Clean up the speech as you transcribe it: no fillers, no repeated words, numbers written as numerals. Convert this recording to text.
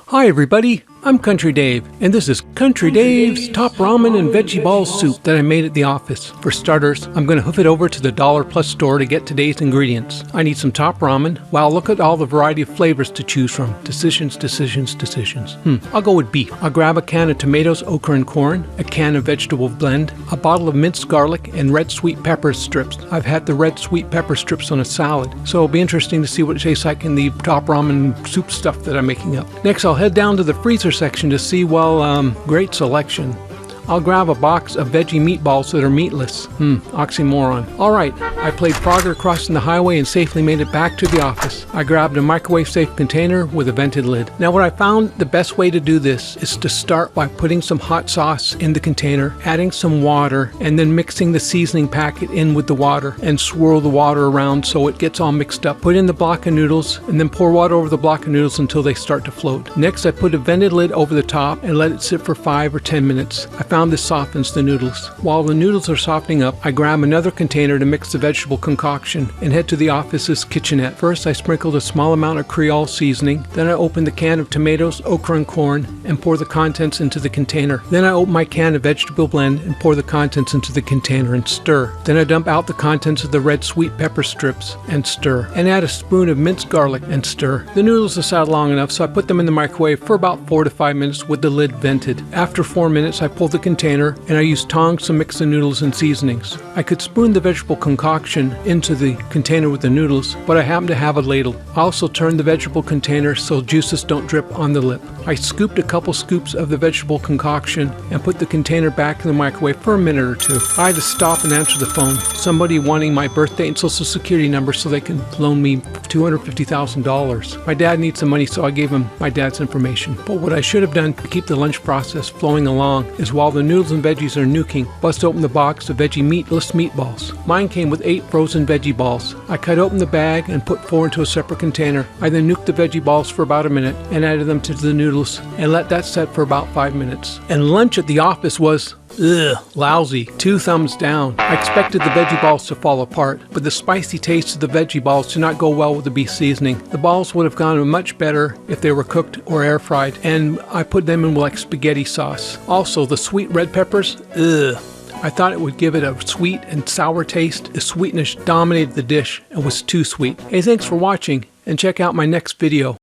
Hi everybody, I'm Country Dave, and this is Country Dave's Top Ramen and Veggie Ball Soup that I made at the office. For starters, I'm going to hoof it over to the Dollar Plus store to get today's ingredients. I need some top ramen. Wow, look at all the variety of flavors to choose from. Decisions. I'll go with beef. I'll grab a can of tomatoes, okra, and corn, a can of vegetable blend, a bottle of minced garlic, and red sweet pepper strips. I've had the red sweet pepper strips on a salad, so it'll be interesting to see what it tastes like in the top ramen soup stuff that I'm making up. Next, I'll head down to the freezer section to see, great selection. I'll grab a box of veggie meatballs that are meatless. Oxymoron. Alright, I played Frogger crossing the highway and safely made it back to the office. I grabbed a microwave-safe container with a vented lid. Now what I found the best way to do this is to start by putting some hot sauce in the container, adding some water, and then mixing the seasoning packet in with the water and swirl the water around so it gets all mixed up. Put in the block of noodles and then pour water over the block of noodles until they start to float. Next, I put a vented lid over the top and let it sit for 5 or 10 minutes. I found this softens the noodles. While the noodles are softening up, I grab another container to mix the vegetable concoction and head to the office's kitchenette. First, I sprinkled a small amount of Creole seasoning. Then I opened the can of tomatoes, okra, and corn and pour the contents into the container. Then I open my can of vegetable blend and pour the contents into the container and stir. Then I dump out the contents of the red sweet pepper strips and stir. And add a spoon of minced garlic and stir. The noodles have sat long enough, so I put them in the microwave for about 4 to 5 minutes with the lid vented. After 4 minutes, I pulled the container and I used tongs to mix the noodles and seasonings. I could spoon the vegetable concoction into the container with the noodles, but I happen to have a ladle. I also turned the vegetable container so juices don't drip on the lip. I scooped a couple scoops of the vegetable concoction and put the container back in the microwave for a minute or two. I had to stop and answer the phone. Somebody wanting my birthday and social security number so they can loan me $250,000. My dad needs some money, so I gave him my dad's information. But what I should have done to keep the lunch process flowing along is while the noodles and veggies are nuking, bust open the box of veggie meatless meatballs. Mine came with 8 frozen veggie balls. I cut open the bag and put 4 into a separate container. I then nuked the veggie balls for about a minute and added them to the noodles and let that set for about 5 minutes. And lunch at the office was lousy. 2 thumbs down. I expected the veggie balls to fall apart, but the spicy taste of the veggie balls did not go well with the beef seasoning. The balls would have gone much better if they were cooked or air fried, and I put them in like spaghetti sauce. Also, the sweet red peppers, I thought it would give it a sweet and sour taste. The sweetness dominated the dish and was too sweet. Hey, thanks for watching, and check out my next video.